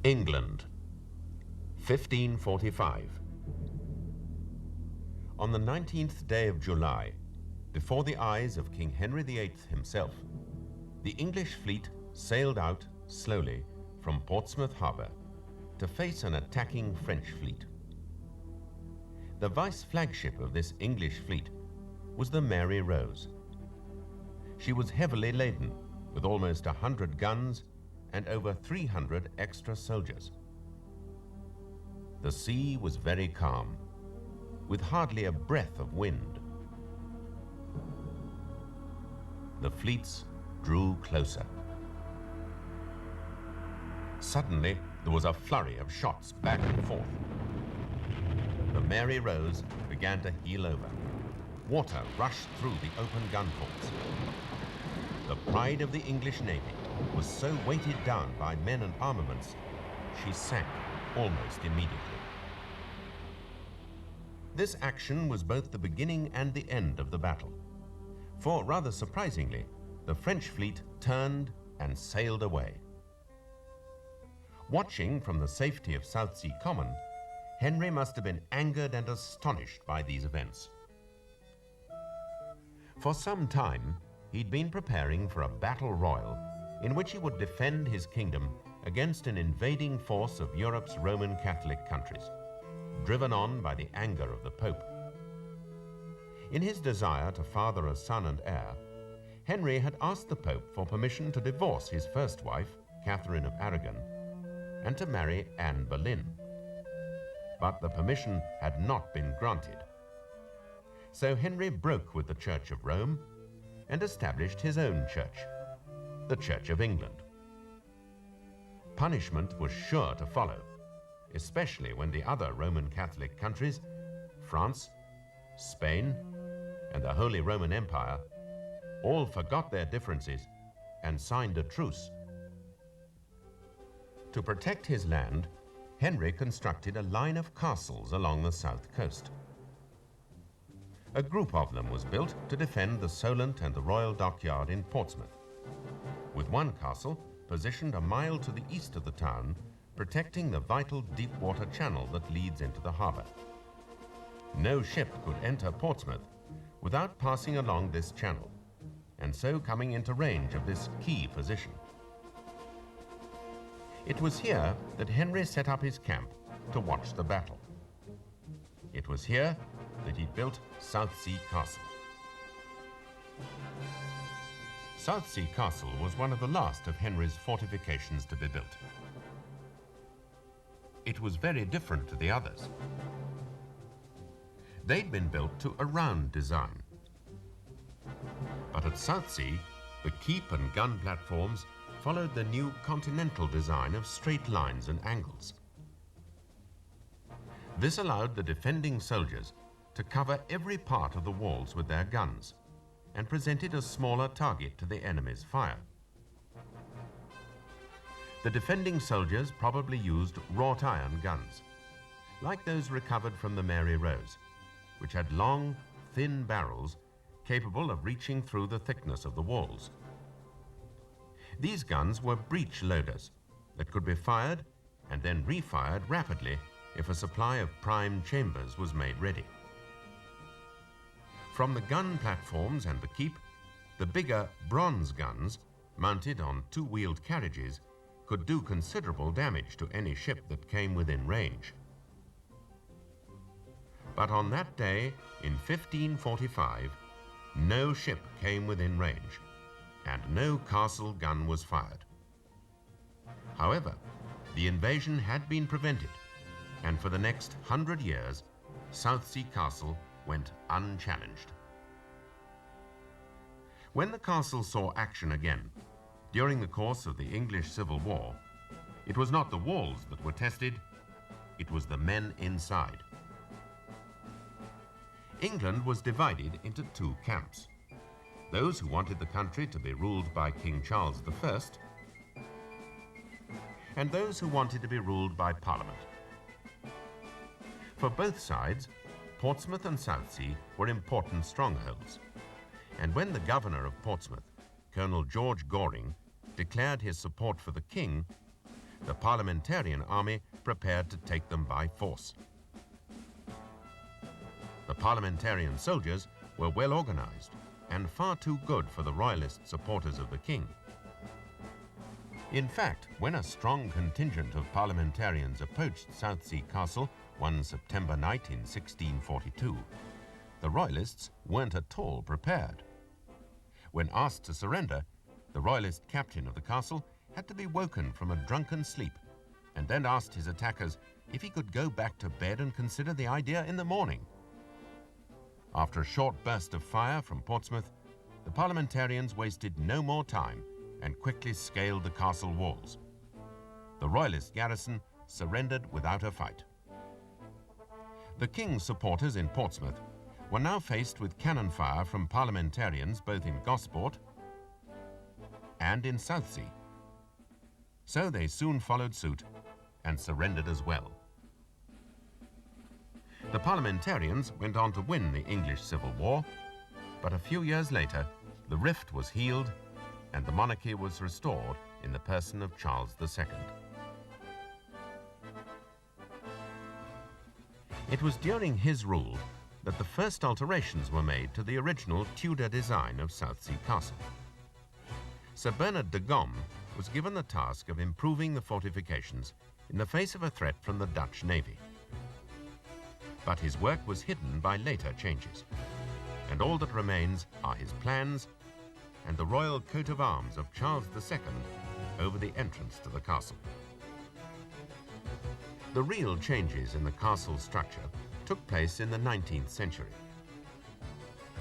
England, 1545. On the 19th day of July, before the eyes of King Henry VIII himself, the English fleet sailed out slowly from Portsmouth Harbour to face an attacking French fleet. The vice flagship of this English fleet was the Mary Rose. She was heavily laden with almost 100 guns and over 300 extra soldiers. The sea was very calm, with hardly a breath of wind. The fleets drew closer. Suddenly, there was a flurry of shots back and forth. The Mary Rose began to heel over. Water rushed through the open gun ports. The pride of the English Navy was so weighted down by men and armaments, she sank almost immediately. This action was both the beginning and the end of the battle, for rather surprisingly, the French fleet turned and sailed away. Watching from the safety of Southsea Common, Henry must have been angered and astonished by these events. For some time, he'd been preparing for a battle royal in which he would defend his kingdom against an invading force of Europe's Roman Catholic countries, driven on by the anger of the Pope. In his desire to father a son and heir, Henry had asked the Pope for permission to divorce his first wife, Catherine of Aragon, and to marry Anne Boleyn. But the permission had not been granted. So Henry broke with the Church of Rome and established his own church, the Church of England. Punishment was sure to follow, especially when the other Roman Catholic countries, France, Spain, and the Holy Roman Empire, all forgot their differences and signed a truce. To protect his land, Henry constructed a line of castles along the south coast. A group of them was built to defend the Solent and the Royal Dockyard in Portsmouth, with one castle positioned a mile to the east of the town, protecting the vital deep water channel that leads into the harbour. No ship could enter Portsmouth without passing along this channel, and so coming into range of this key position. It was here that Henry set up his camp to watch the battle. It was here that he built Southsea Castle. Southsea Castle was one of the last of Henry's fortifications to be built. It was very different to the others. They'd been built to a round design. But at Southsea, the keep and gun platforms followed the new continental design of straight lines and angles. This allowed the defending soldiers to cover every part of the walls with their guns and presented a smaller target to the enemy's fire. The defending soldiers probably used wrought iron guns, like those recovered from the Mary Rose, which had long, thin barrels capable of reaching through the thickness of the walls. These guns were breech loaders that could be fired and then refired rapidly if a supply of prime chambers was made ready. From the gun platforms and the keep, the bigger bronze guns, mounted on two-wheeled carriages, could do considerable damage to any ship that came within range. But on that day, in 1545, no ship came within range, and no castle gun was fired. However, the invasion had been prevented, and for the next 100 years, Southsea Castle went unchallenged. When the castle saw action again, during the course of the English Civil War, it was not the walls that were tested, it was the men inside. England was divided into two camps: those who wanted the country to be ruled by King Charles I, and those who wanted to be ruled by Parliament. For both sides, Portsmouth and Southsea were important strongholds, and when the governor of Portsmouth, Colonel George Goring, declared his support for the king, the parliamentarian army prepared to take them by force. The parliamentarian soldiers were well organized and far too good for the royalist supporters of the king. In fact, when a strong contingent of parliamentarians approached Southsea Castle one September night in 1642, the royalists weren't at all prepared. When asked to surrender, the royalist captain of the castle had to be woken from a drunken sleep and then asked his attackers if he could go back to bed and consider the idea in the morning. After a short burst of fire from Portsmouth, the parliamentarians wasted no more time and quickly scaled the castle walls. The royalist garrison surrendered without a fight. The king's supporters in Portsmouth were now faced with cannon fire from parliamentarians both in Gosport and in Southsea. So they soon followed suit and surrendered as well. The parliamentarians went on to win the English Civil War, but a few years later, the rift was healed and the monarchy was restored in the person of Charles II. It was during his rule that the first alterations were made to the original Tudor design of Southsea Castle. Sir Bernard de Gaume was given the task of improving the fortifications in the face of a threat from the Dutch Navy. But his work was hidden by later changes, and all that remains are his plans and the royal coat of arms of Charles II over the entrance to the castle. The real changes in the castle structure took place in the 19th century.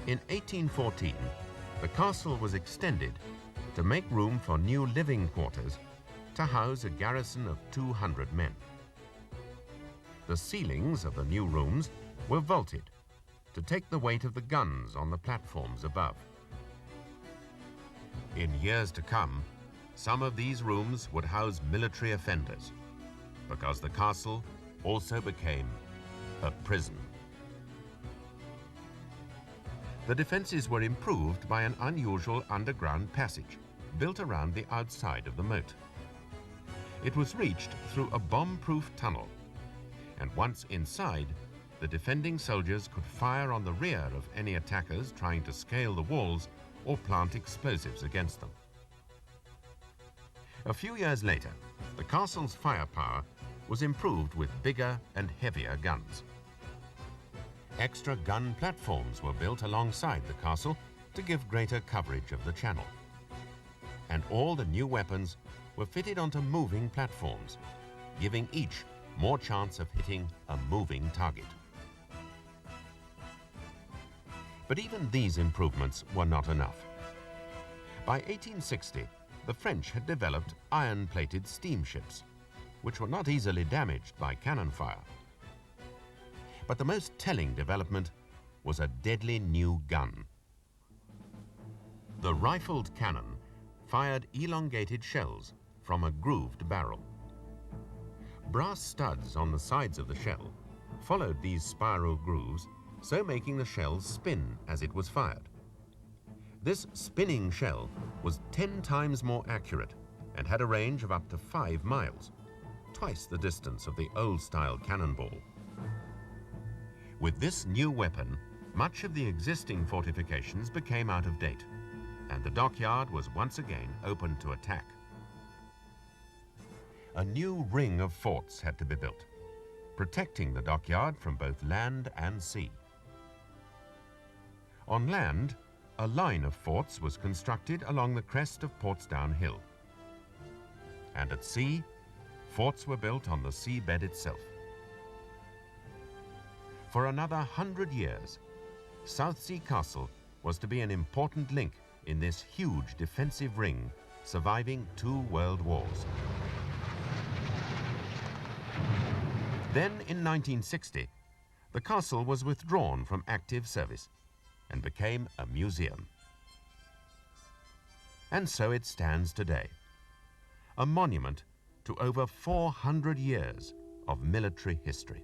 In 1814, the castle was extended to make room for new living quarters to house a garrison of 200 men. The ceilings of the new rooms were vaulted to take the weight of the guns on the platforms above. In years to come, some of these rooms would house military offenders, because the castle also became a prison. The defenses were improved by an unusual underground passage built around the outside of the moat. It was reached through a bomb-proof tunnel, and once inside, the defending soldiers could fire on the rear of any attackers trying to scale the walls or plant explosives against them. A few years later, the castle's firepower was improved with bigger and heavier guns. Extra gun platforms were built alongside the castle to give greater coverage of the channel. And all the new weapons were fitted onto moving platforms, giving each more chance of hitting a moving target. But even these improvements were not enough. By 1860, the French had developed iron-plated steamships, which were not easily damaged by cannon fire. But the most telling development was a deadly new gun. The rifled cannon fired elongated shells from a grooved barrel. Brass studs on the sides of the shell followed these spiral grooves, so making the shells spin as it was fired. This spinning shell was 10 times more accurate and had a range of up to 5 miles, twice the distance of the old-style cannonball. With this new weapon, much of the existing fortifications became out of date, and the dockyard was once again open to attack. A new ring of forts had to be built, protecting the dockyard from both land and sea. On land, a line of forts was constructed along the crest of Portsdown Hill. And at sea, forts were built on the seabed itself. For another 100 years, Southsea Castle was to be an important link in this huge defensive ring surviving 2 world wars. Then in 1960, the castle was withdrawn from active service and became a museum. And so it stands today, a monument to over 400 years of military history.